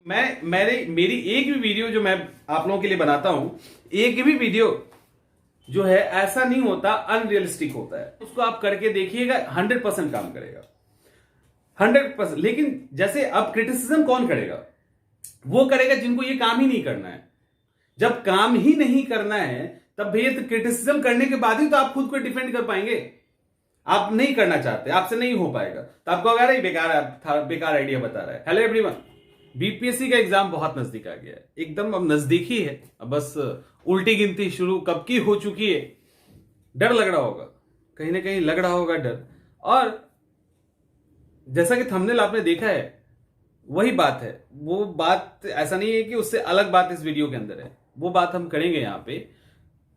मेरी एक भी वीडियो जो मैं आप लोगों के लिए बनाता हूं, एक भी वीडियो जो है ऐसा नहीं होता, अनरियलिस्टिक होता है। उसको आप करके देखिएगा, 100% काम करेगा, 100%। लेकिन जैसे अब क्रिटिसिज्म कौन करेगा? वो करेगा जिनको ये काम ही नहीं करना है। जब काम ही नहीं करना है तब भैया तो क्रिटिसिज्म करने के बाद ही तो आप खुद को डिफेंड कर पाएंगे। आप नहीं करना चाहते, आपसे नहीं हो पाएगा, तो आपको अगर बेकार आइडिया बता रहा है। हेलो एवरीवन, बीपीएससी का एग्जाम बहुत नजदीक आ गया है, एकदम अब नजदीक ही है। अब बस उल्टी गिनती शुरू कब की हो चुकी है। डर लग रहा होगा, कहीं ना कहीं लग रहा होगा डर। और जैसा कि थंबनेल आपने देखा है, वही बात है। वो बात ऐसा नहीं है कि उससे अलग बात इस वीडियो के अंदर है। वो बात हम करेंगे यहां पे।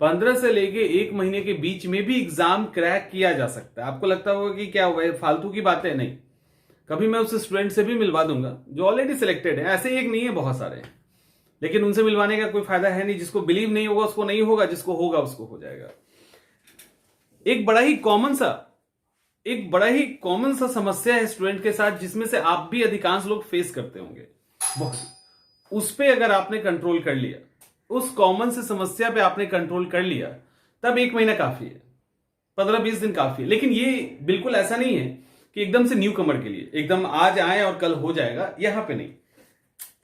15 से लेके 1 महीने के बीच में भी एग्जाम क्रैक किया जा सकता है। आपको लगता होगा कि क्या हुआ, फालतू की बात है। नहीं, कभी मैं उस स्टूडेंट से भी मिलवा दूंगा जो ऑलरेडी सिलेक्टेड है। ऐसे एक नहीं है, बहुत सारे हैं, लेकिन उनसे मिलवाने का कोई फायदा है नहीं। जिसको बिलीव नहीं होगा उसको नहीं होगा, जिसको होगा उसको हो जाएगा। एक बड़ा ही कॉमन सा समस्या है स्टूडेंट के साथ, जिसमें से आप भी अधिकांश लोग फेस करते होंगे। उस पे अगर आपने कंट्रोल कर लिया, उस कॉमन से समस्या पे आपने कंट्रोल कर लिया, तब 1 महीना काफी है, 15-20 दिन काफी है। लेकिन ये बिल्कुल ऐसा नहीं है कि एकदम से न्यू कमर के लिए एकदम आज आए और कल हो जाएगा, यहां पे नहीं।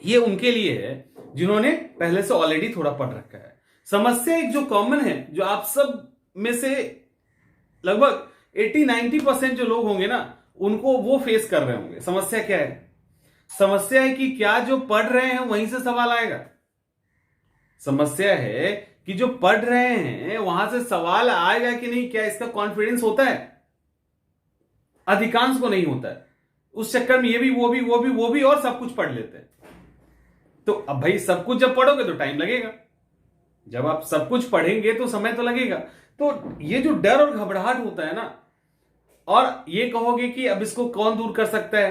ये उनके लिए है जिन्होंने पहले से ऑलरेडी थोड़ा पढ़ रखा है। समस्या एक जो कॉमन है, जो आप सब में से लगभग 80-90% जो लोग होंगे ना, उनको वो फेस कर रहे होंगे। समस्या क्या है? समस्या है कि क्या जो पढ़ रहे हैं वहीं से सवाल आएगा। समस्या है कि जो पढ़ रहे हैं वहां से सवाल आएगा कि नहीं, क्या इसका कॉन्फिडेंस होता है? अधिकांश को नहीं होता है। उस चक्कर में ये भी वो भी और सब कुछ पढ़ लेते हैं। तो अब भाई सब कुछ जब पढ़ोगे तो टाइम लगेगा। जब आप सब कुछ पढ़ेंगे तो समय तो लगेगा। तो ये जो डर और घबराहट होता है ना, और ये कहोगे कि अब इसको कौन दूर कर सकता है,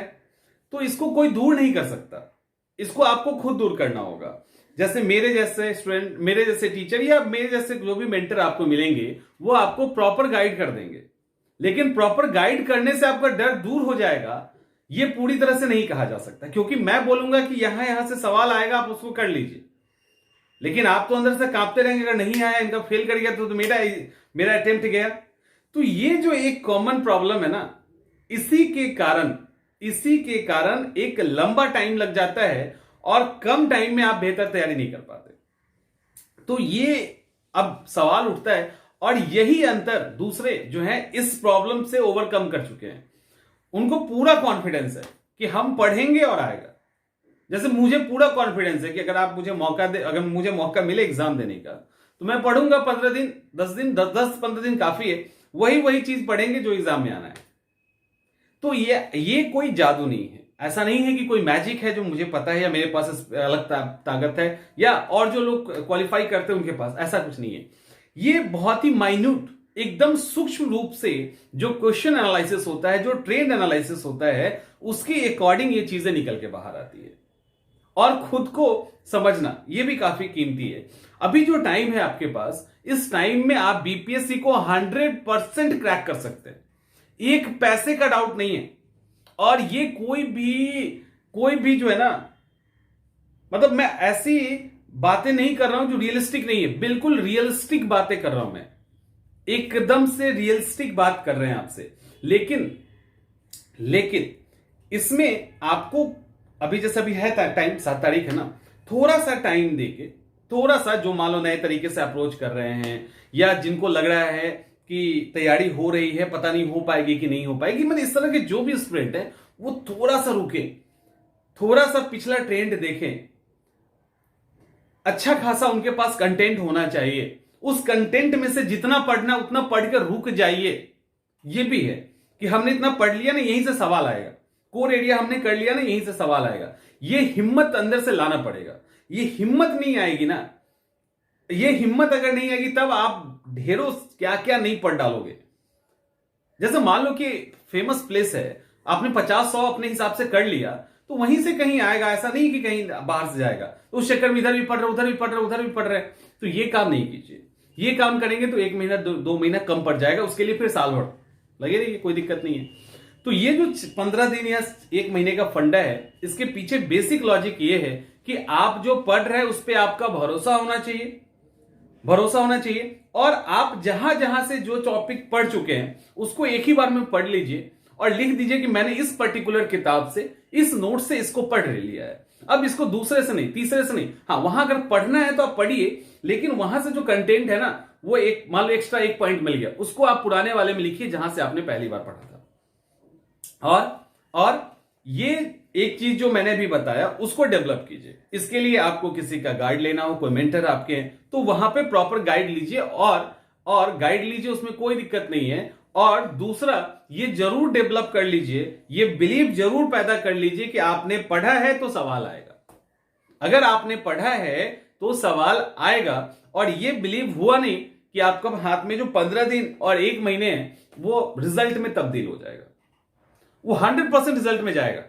तो इसको कोई दूर नहीं कर सकता। इसको आपको खुद दूर करना होगा। जैसे मेरे जैसे स्टूडेंट, मेरे जैसे टीचर या मेरे जैसे जो भी मेंटर आपको मिलेंगे, वो आपको प्रॉपर गाइड कर देंगे। लेकिन प्रॉपर गाइड करने से आपका डर दूर हो जाएगा, ये पूरी तरह से नहीं कहा जा सकता। क्योंकि मैं बोलूंगा कि यहां से सवाल आएगा, आप उसको कर लीजिए, लेकिन आप तो अंदर से कांपते रहेंगे। अगर नहीं आया, इनका फेल कर गया तो मेरा अटेम्प्ट गया। तो ये जो एक कॉमन प्रॉब्लम है ना, इसी के कारण एक लंबा टाइम लग जाता है और कम टाइम में आप बेहतर तैयारी नहीं कर पाते। तो ये अब सवाल उठता है, और यही अंतर दूसरे जो हैं इस प्रॉब्लम से ओवरकम कर चुके हैं। उनको पूरा कॉन्फिडेंस है कि हम पढ़ेंगे और आएगा। जैसे मुझे पूरा कॉन्फिडेंस है कि अगर आप मुझे मौका मिले एग्जाम देने का, तो मैं पढ़ूंगा 15 दिन, 10-15 दिन काफी है। वही चीज पढ़ेंगे जो एग्जाम में आना है। तो ये कोई जादू नहीं है। ऐसा नहीं है कि कोई मैजिक है जो मुझे पता है या मेरे पास अलग ताकत है, या और जो लोग क्वालिफाई करते हैं उनके पास। ऐसा कुछ नहीं है। ये बहुत ही माइन्यूट, एकदम सूक्ष्म रूप से जो क्वेश्चन एनालिसिस होता है, जो ट्रेंड एनालिसिस होता है, उसके अकॉर्डिंग ये चीजें निकल के बाहर आती है। और खुद को समझना ये भी काफी कीमती है। अभी जो टाइम है आपके पास, इस टाइम में आप बीपीएससी को 100% क्रैक कर सकते हैं। एक पैसे का डाउट नहीं है। और ये कोई भी जो है ना, मतलब मैं ऐसी बातें नहीं कर रहा हूं जो रियलिस्टिक नहीं है। बिल्कुल रियलिस्टिक बातें कर रहा हूं मैं, एकदम से रियलिस्टिक बात कर रहे हैं आपसे। लेकिन इसमें आपको अभी जैसे अभी है टाइम, 7 तारीख है ना, थोड़ा सा टाइम देके, थोड़ा सा जो मान लो नए तरीके से अप्रोच कर रहे हैं, या जिनको लग रहा है कि तैयारी हो रही है, पता नहीं हो पाएगी कि नहीं हो पाएगी, मतलब इस तरह के जो भी स्टूडेंट है, वो थोड़ा सा रुके, थोड़ा सा पिछला ट्रेंड देखें। अच्छा खासा उनके पास कंटेंट होना चाहिए। उस कंटेंट में से जितना पढ़ना उतना पढ़कर रुक जाइए। ये भी है कि हमने इतना पढ़ लिया ना, यहीं से सवाल आएगा। कोर एरिया हमने कर लिया ना, यहीं से सवाल आएगा। ये हिम्मत अंदर से लाना पड़ेगा। ये हिम्मत नहीं आएगी ना, ये हिम्मत अगर नहीं आएगी तब आप ढेरों क्या क्या नहीं पढ़ डालोगे। जैसे मान लो कि फेमस प्लेस है, आपने 50-100 अपने हिसाब से कर लिया, तो वहीं से कहीं आएगा। ऐसा नहीं कि कहीं बाहर से जाएगा। तो उस चक्कर में इधर भी पढ़ रहे, उधर भी पढ़ रहे, उधर भी पढ़ रहे, तो ये काम नहीं कीजिए। ये काम करेंगे तो 1 महीना 2 महीना कम पड़ जाएगा, उसके लिए फिर साल भर लगे रहिए, कोई दिक्कत नहीं है। तो ये जो 15 दिन या 1 महीने का फंडा है, इसके पीछे बेसिक लॉजिक ये है कि आप जो पढ़ रहे हैं उस पर आपका भरोसा होना चाहिए, भरोसा होना चाहिए। और आप जहां जहां से जो टॉपिक पढ़ चुके हैं उसको एक ही बार में पढ़ लीजिए और लिख दीजिए कि मैंने इस पर्टिकुलर किताब से, इस नोट से इसको पढ़ लिया है। अब इसको दूसरे से नहीं, तीसरे से नहीं, हाँ वहां अगर पढ़ना है तो आप पढ़िए, लेकिन वहां से जो कंटेंट है ना, वो एक मान लो एक्स्ट्रा 1 पॉइंट मिल गया, उसको आप पुराने वाले में लिखिए जहां से आपने पहली बार पढ़ा था। और ये एक चीज जो मैंने भी बताया उसको डेवलप कीजिए। इसके लिए आपको किसी का गाइड लेना हो, कोई मेंटर आपके हैं, तो वहां पे प्रॉपर गाइड लीजिए और गाइड लीजिए, उसमें कोई दिक्कत नहीं है। और दूसरा, ये जरूर डेवलप कर लीजिए, ये बिलीव जरूर पैदा कर लीजिए कि आपने पढ़ा है तो सवाल आएगा। अगर आपने पढ़ा है तो सवाल आएगा। और ये बिलीव हुआ नहीं कि आपका हाथ में जो 15 दिन और 1 महीने हैं वो रिजल्ट में तब्दील हो जाएगा, वो 100% रिजल्ट में जाएगा,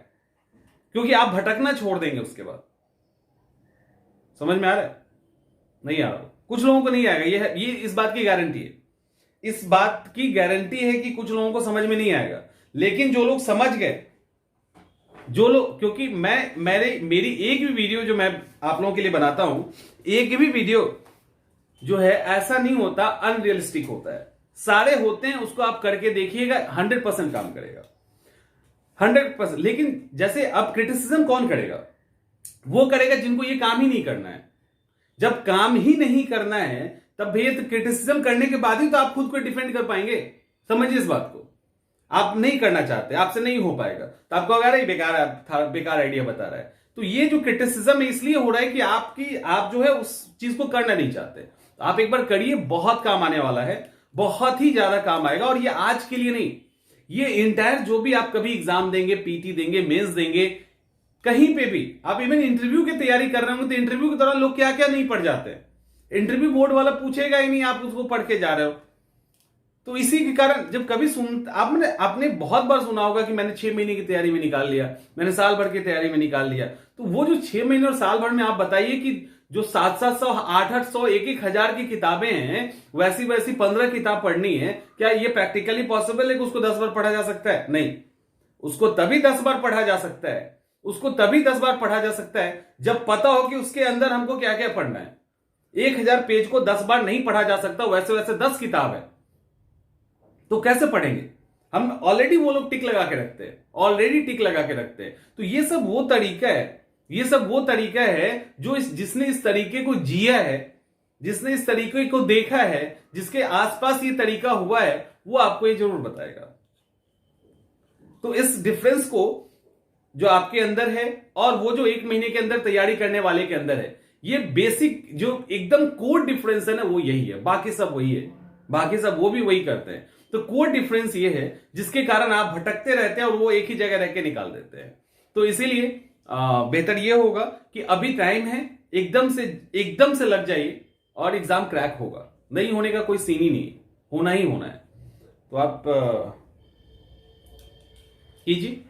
क्योंकि आप भटकना छोड़ देंगे उसके बाद। समझ में आ रहा है? नहीं आ रहा, कुछ लोगों को नहीं आएगा, ये इस बात की गारंटी है, इस बात की गारंटी है कि कुछ लोगों को समझ में नहीं आएगा। लेकिन जो लोग समझ गए, जो लोग, क्योंकि मेरी एक भी वीडियो जो मैं आप लोगों के लिए बनाता हूं, एक भी वीडियो जो है ऐसा नहीं होता अनरियलिस्टिक होता है, सारे होते हैं, उसको आप करके देखिएगा, 100% काम करेगा, 100%। लेकिन जैसे अब क्रिटिसिज्म कौन करेगा? वो करेगा जिनको ये काम ही नहीं करना है। जब काम ही नहीं करना है तब भैया तो क्रिटिसिज्म करने के बाद ही तो आप खुद को डिफेंड कर पाएंगे। समझिए इस बात को, आप नहीं करना चाहते, आपसे नहीं हो पाएगा, तो आपको अगर ये बेकार आइडिया बता रहा है। तो ये जो क्रिटिसिज्म है इसलिए हो रहा है कि आप जो है उस चीज को करना नहीं चाहते। तो आप एक बार करिए, बहुत काम आने वाला है, बहुत ही ज्यादा काम आएगा। और ये आज के लिए नहीं, ये इंटायर जो भी आप कभी एग्जाम देंगे, पीटी देंगे, मेंस देंगे, कहीं पे भी आप इवन इंटरव्यू की तैयारी कर रहे होंगे तो इंटरव्यू के दौरान लोग क्या क्या नहीं पढ़ जाते हैं, इंटरव्यू बोर्ड वाला पूछेगा ही नहीं, आप उसको पढ़ के जा रहे हो। तो इसी के कारण जब कभी आपने बहुत बार सुना होगा कि मैंने 6 महीने की तैयारी में निकाल लिया, मैंने साल भर की तैयारी में निकाल लिया। तो वो जो 6 महीने और साल भर में आप बताइए कि जो 700, 800, 1,000 की किताबें हैं, वैसी 15 किताब पढ़नी है, क्या ये प्रैक्टिकली पॉसिबल है कि उसको 10 बार पढ़ा जा सकता है? नहीं, उसको तभी 10 बार पढ़ा जा सकता है, उसको तभी 10 बार पढ़ा जा सकता है जब पता हो कि उसके अंदर हमको क्या क्या पढ़ना है। 1000 पेज को 10 बार नहीं पढ़ा जा सकता, वैसे 10 किताब है, तो कैसे पढ़ेंगे हम? ऑलरेडी वो लोग टिक लगा के रखते हैं, ऑलरेडी टिक लगा के रखते हैं। तो ये सब वो तरीका है, ये सब वो तरीका है जो जिसने इस तरीके को जिया है, जिसने इस तरीके को देखा है, जिसके आसपास ये तरीका हुआ है, वो आपको ये जरूर बताएगा। तो इस डिफरेंस को जो आपके अंदर है और वो जो 1 महीने के अंदर तैयारी करने वाले के अंदर है, ये बेसिक जो एकदम कोर डिफरेंस है ना, वो यही है। बाकी सब वही है, बाकी सब वो भी वही करते हैं। तो कोर डिफरेंस ये है जिसके कारण आप भटकते रहते हैं और वो एक ही जगह रह के निकाल देते हैं। तो इसीलिए बेहतर ये होगा कि अभी टाइम है, एकदम से लग जाइए और एग्जाम क्रैक होगा। नहीं होने का कोई सीन ही नहीं, होना ही होना है। तो आप कीजिए,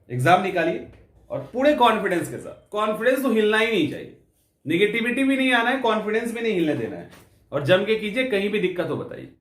एग्जाम निकालिए और पूरे कॉन्फिडेंस के साथ। कॉन्फिडेंस तो हिलना ही नहीं चाहिए, निगेटिविटी भी नहीं आना है, कॉन्फिडेंस भी नहीं हिलने देना है। और जम के कीजिए, कहीं भी दिक्कत हो बताइए।